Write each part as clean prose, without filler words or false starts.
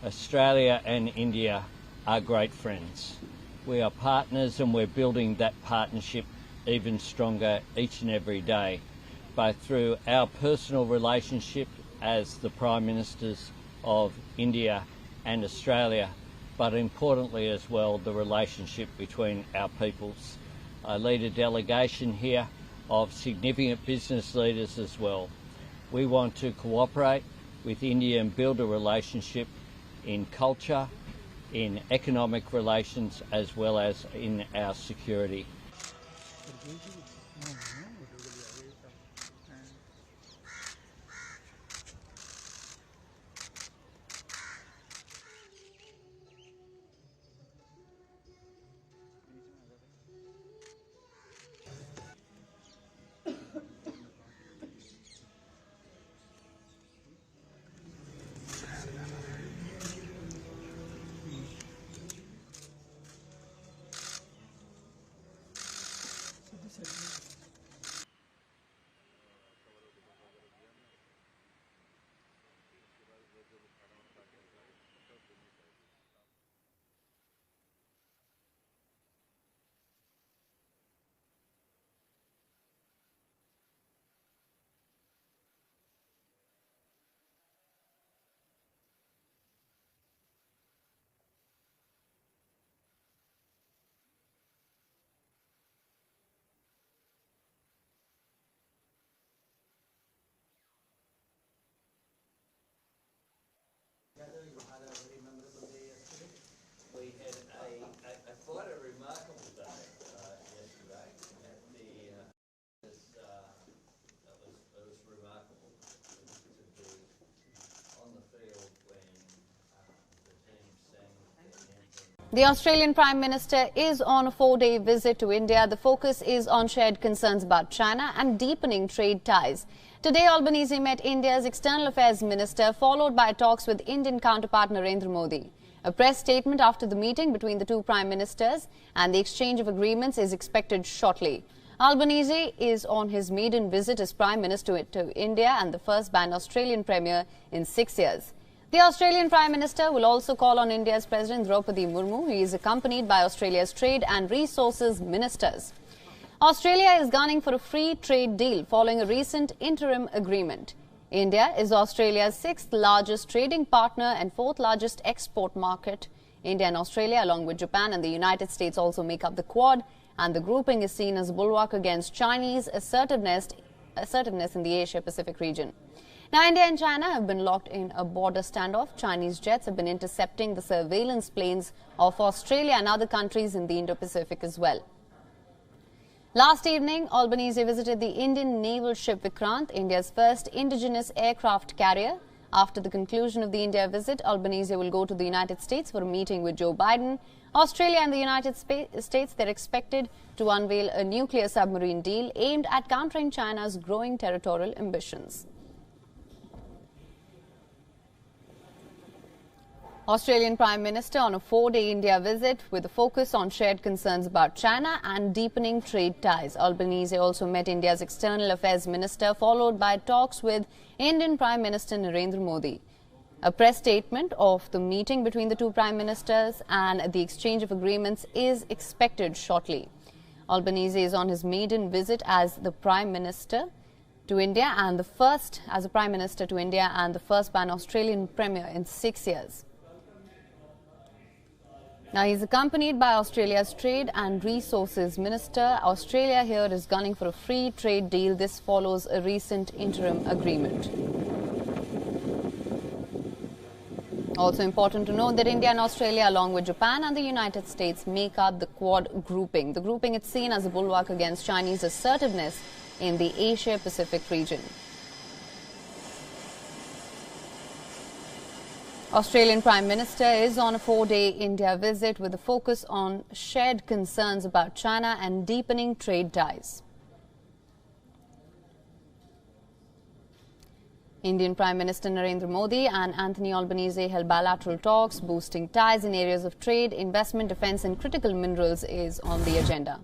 Australia and India are great friends. We are partners and we're building that partnership even stronger each and every day, both through our personal relationship as the Prime Ministers of India and Australia, but importantly as well the relationship between our peoples. I lead a delegation here of significant business leaders as well. We want to cooperate with India and build a relationship in culture, in economic relations, as well as in our security. We had quite a remarkable day yesterday at the it was remarkable to be on the field when the team sang the anthem. The Australian Prime Minister is on a 4-day visit to India. The focus is on shared concerns about China and deepening trade ties. Today, Albanese met India's External Affairs Minister, followed by talks with Indian counterpart Narendra Modi. A press statement after the meeting between the two Prime Ministers and the exchange of agreements is expected shortly. Albanese is on his maiden visit as Prime Minister to India and the first Australian Premier in 6 years. The Australian Prime Minister will also call on India's President Draupadi Murmu. He is accompanied by Australia's Trade and Resources Ministers. Australia is gunning for a free trade deal following a recent interim agreement. India is Australia's 6th largest trading partner and 4th largest export market. India and Australia, along with Japan and the United States, also make up the Quad, and the grouping is seen as a bulwark against Chinese assertiveness in the Asia-Pacific region. Now, India and China have been locked in a border standoff. Chinese jets have been intercepting the surveillance planes of Australia and other countries in the Indo-Pacific as well. Last evening, Albanese visited the Indian naval ship Vikrant, India's first indigenous aircraft carrier. After the conclusion of the India visit, Albanese will go to the United States for a meeting with Joe Biden. Australia and the United States, they're expected to unveil a nuclear submarine deal aimed at countering China's growing territorial ambitions. Australian Prime Minister on a 4-day India visit with a focus on shared concerns about China and deepening trade ties. Albanese also met India's External Affairs Minister, followed by talks with Indian Prime Minister Narendra Modi. A press statement of the meeting between the two Prime Ministers and the exchange of agreements is expected shortly. Albanese is on his maiden visit as the Prime Minister to India and the first Pan-Australian Premier in 6 years. Now, he is accompanied by Australia's Trade and Resources Minister. Australia here is gunning for a free trade deal. This follows a recent interim agreement. Also important to note that India and Australia, along with Japan and the United States, make up the Quad grouping. The grouping is seen as a bulwark against Chinese assertiveness in the Asia-Pacific region. Australian Prime Minister is on a 4-day India visit with a focus on shared concerns about China and deepening trade ties. Indian Prime Minister Narendra Modi and Anthony Albanese held bilateral talks. Boosting ties in areas of trade, investment, defence and critical minerals is on the agenda.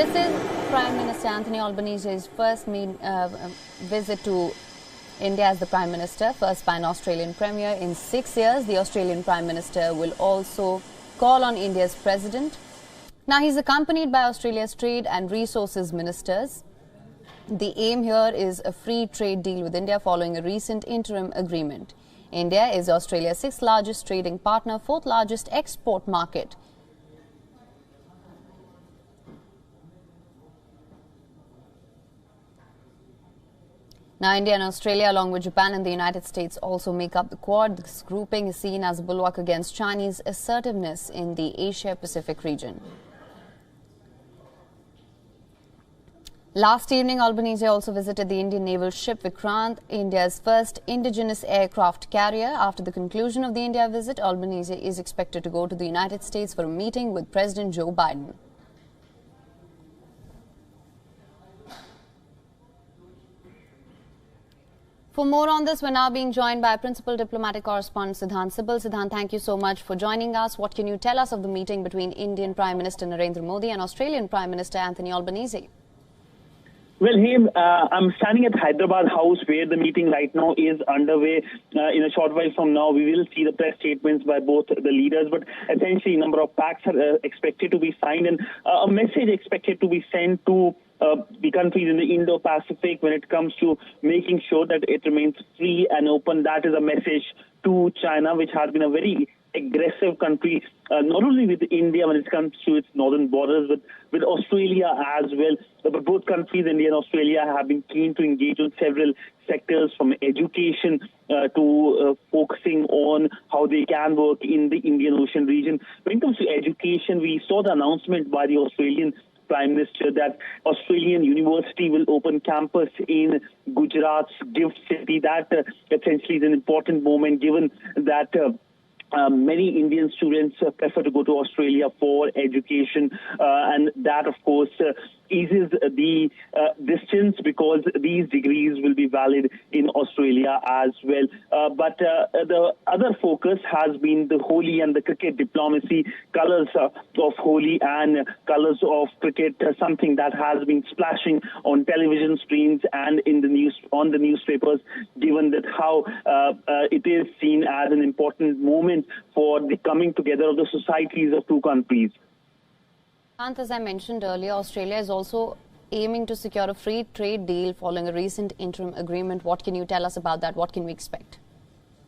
This is Prime Minister Anthony Albanese's first visit to India as the Prime Minister, first by an Australian Premier in 6 years. The Australian Prime Minister will also call on India's President. Now, he's accompanied by Australia's Trade and Resources Ministers. The aim here is a free trade deal with India following a recent interim agreement. India is Australia's sixth largest trading partner, fourth largest export market. Now, India and Australia, along with Japan and the United States, also make up the Quad. This grouping is seen as a bulwark against Chinese assertiveness in the Asia-Pacific region. Last evening, Albanese also visited the Indian naval ship Vikrant, India's first indigenous aircraft carrier. After the conclusion of the India visit, Albanese is expected to go to the United States for a meeting with President Joe Biden. For more on this, we're now being joined by Principal Diplomatic Correspondent Siddhant Sibal. Siddhant, thank you so much for joining us. What can you tell us of the meeting between Indian Prime Minister Narendra Modi and Australian Prime Minister Anthony Albanese? Well, I'm standing at Hyderabad House where the meeting right now is underway. In a short while from now, we will see the press statements by both the leaders, but essentially a number of pacts are expected to be signed and a message expected to be sent to the countries in the Indo-Pacific when it comes to making sure that it remains free and open. That is a message to China, which has been a very aggressive country, not only with India when it comes to its northern borders, but with Australia as well. But both countries, India and Australia, have been keen to engage on several sectors, from education to focusing on how they can work in the Indian Ocean region. When it comes to education, we saw the announcement by the Australian Prime Minister that Australian University will open campus in Gujarat's Gift City. That essentially is an important moment, given that many Indian students prefer to go to Australia for education, and that, of course, eases the distance, because these degrees will be valid in Australia as well. But the other focus has been the Holi and the cricket diplomacy, colours of Holi and colours of cricket, something that has been splashing on television screens and in the on the newspapers, given that how it is seen as an important moment for the coming together of the societies of two countries. As I mentioned earlier, Australia is also aiming to secure a free trade deal following a recent interim agreement. What can you tell us about that? What can we expect?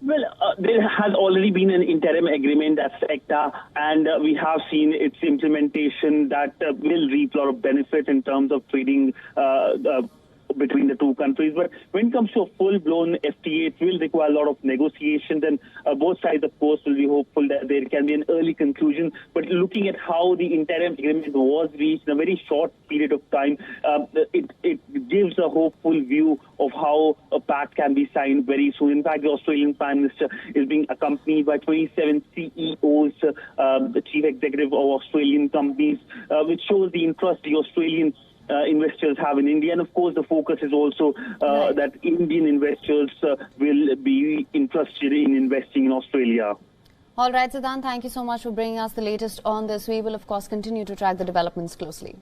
Well, there has already been an interim agreement, that's ECTA, and we have seen its implementation that will reap a lot of benefit in terms of trading between the two countries. But when it comes to a full-blown FTA, it will require a lot of negotiations, and both sides, of course, will be hopeful that there can be an early conclusion. But looking at how the interim agreement was reached in a very short period of time, it gives a hopeful view of how a pact can be signed very soon. In fact, the Australian Prime Minister is being accompanied by 27 CEOs, the chief executive of Australian companies, which shows the interest the Australian investors have in India. And of course, the focus is also that Indian investors will be interested in investing in Australia. All right, Siddhant, thank you so much for bringing us the latest on this. We will, of course, continue to track the developments closely.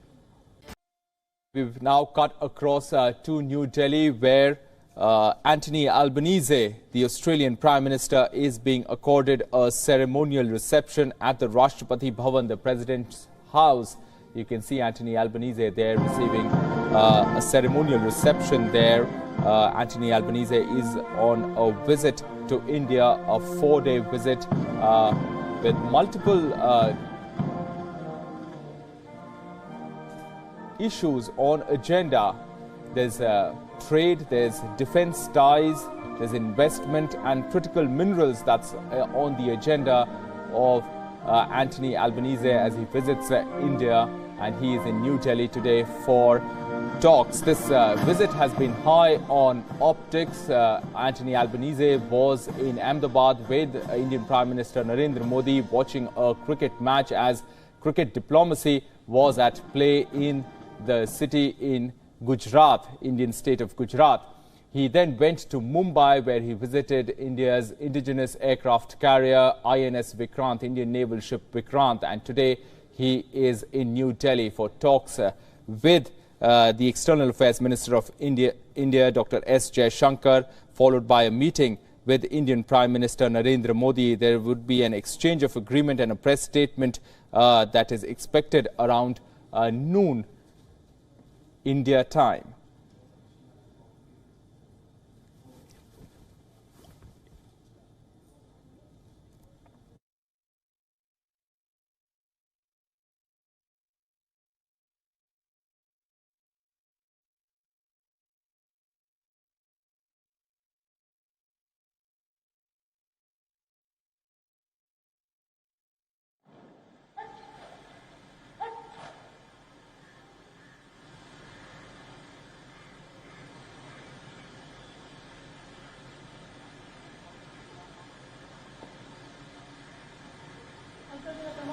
We've now cut across to New Delhi, where Anthony Albanese, the Australian Prime Minister, is being accorded a ceremonial reception at the Rashtrapati Bhavan, the President's house. You can see Anthony Albanese there receiving a ceremonial reception there. Anthony Albanese is on a visit to India, a 4-day visit with multiple issues on agenda. There's trade, there's defense ties, there's investment and critical minerals that's on the agenda of Anthony Albanese as he visits India, and he is in New Delhi today for talks. This visit has been high on optics. Anthony Albanese was in Ahmedabad with Indian Prime Minister Narendra Modi watching a cricket match, as cricket diplomacy was at play in the city in Gujarat, Indian state of Gujarat. He then went to Mumbai, where he visited India's indigenous aircraft carrier INS Vikrant, Indian naval ship Vikrant, and today he is in New Delhi for talks with the External Affairs Minister of India, Dr. S. Jaishankar, followed by a meeting with Indian Prime Minister Narendra Modi. There would be an exchange of agreement and a press statement that is expected around noon India time.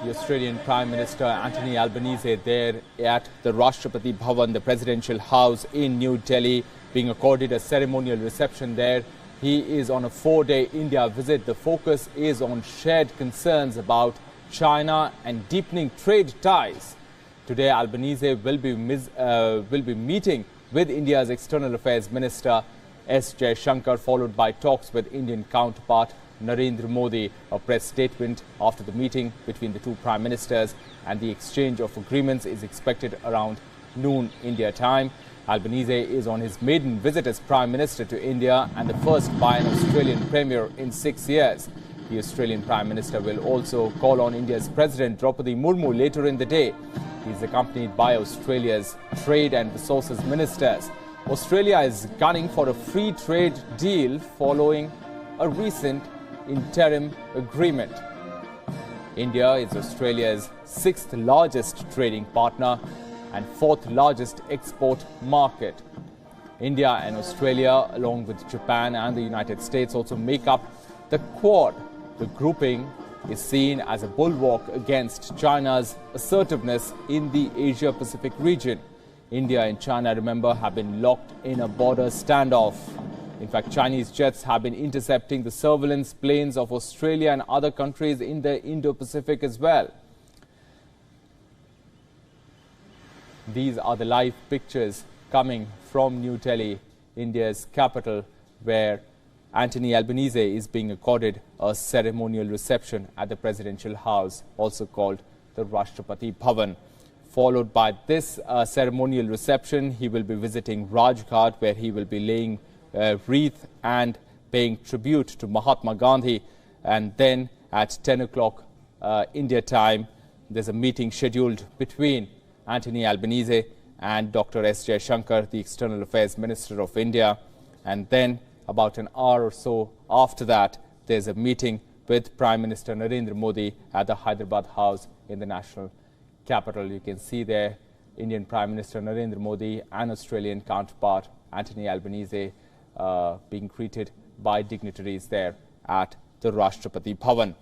The Australian Prime Minister Anthony Albanese there at the Rashtrapati Bhavan, the presidential house in New Delhi, being accorded a ceremonial reception there. He is on a 4-day India visit. The focus is on shared concerns about China and deepening trade ties. Today, Albanese will be meeting with India's External Affairs Minister S. Jaishankar, followed by talks with Indian counterpart Narendra Modi. A press statement after the meeting between the two prime ministers and the exchange of agreements is expected around noon India time. Albanese is on his maiden visit as Prime Minister to India and the first by an Australian Premier in 6 years. The Australian Prime Minister will also call on India's President Draupadi Murmu later in the day. He is accompanied by Australia's Trade and Resources Ministers. Australia is gunning for a free trade deal following a recent interim agreement. India is Australia's 6th largest trading partner and 4th largest export market. India and Australia, along with Japan and the United States, also make up the Quad. The grouping is seen as a bulwark against China's assertiveness in the Asia-Pacific region. India and China, remember, have been locked in a border standoff. In fact, Chinese jets have been intercepting the surveillance planes of Australia and other countries in the Indo-Pacific as well. These are the live pictures coming from New Delhi, India's capital, where Anthony Albanese is being accorded a ceremonial reception at the presidential house, also called the Rashtrapati Bhavan. Followed by this ceremonial reception, he will be visiting Rajghat, where he will be laying wreath and paying tribute to Mahatma Gandhi. And then at 10 o'clock India time, there's a meeting scheduled between Anthony Albanese and Dr. S. Jaishankar, the External Affairs Minister of India. And then about an hour or so after that, there's a meeting with Prime Minister Narendra Modi at the Hyderabad House in the national capital. You can see there Indian Prime Minister Narendra Modi and Australian counterpart Anthony Albanese being greeted by dignitaries there at the Rashtrapati Bhavan.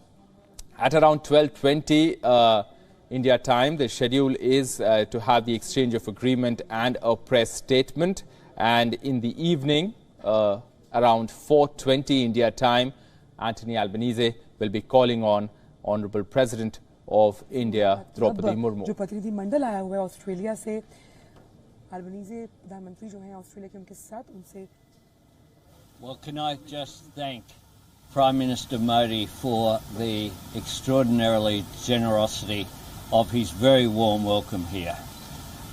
At around 12:20 India time, the schedule is to have the exchange of agreement and a press statement. And in the evening, around 4:20 India time, Anthony Albanese will be calling on Honourable President of India, Draupadi Murmu. जो प्रतिनिधि मंडल आया हुआ है Australia से, अल्बनीज़े प्रधानमंत्री जो हैं Australia के, उनके साथ उनसे. Well, can I just thank Prime Minister Modi for the extraordinarily generosity of his very warm welcome here.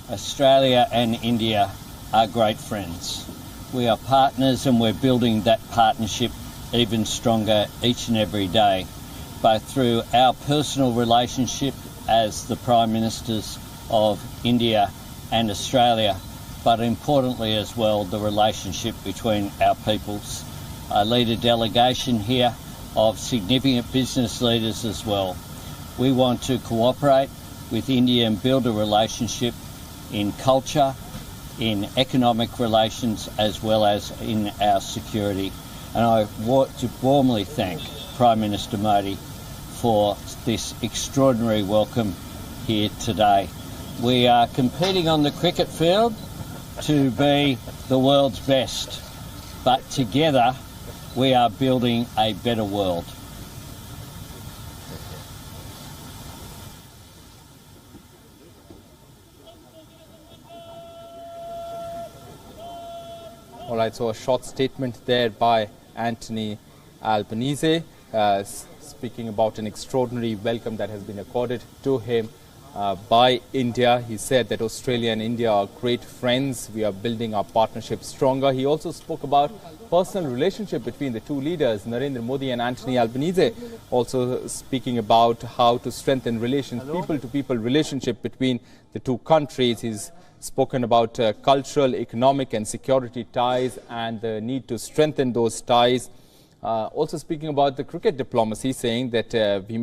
Australia and India are great friends. We are partners and we're building that partnership even stronger each and every day, both through our personal relationship as the Prime Ministers of India and Australia, but importantly as well the relationship between our peoples. I lead a delegation here of significant business leaders as well. We want to cooperate with India and build a relationship in culture, in economic relations, as well as in our security. And I want to warmly thank Prime Minister Modi for this extraordinary welcome here today. We are competing on the cricket field to be the world's best, but together we are building a better world. All right, so a short statement there by Anthony Albanese, speaking about an extraordinary welcome that has been accorded to him by India. He said that Australia and India are great friends. We are building our partnership stronger. He also spoke about personal relationship between the two leaders, Narendra Modi and Anthony Albanese, also speaking about how to strengthen relations, people-to-people relationship between the two countries. He's spoken about cultural, economic and security ties and the need to strengthen those ties. Also speaking about the cricket diplomacy, saying that we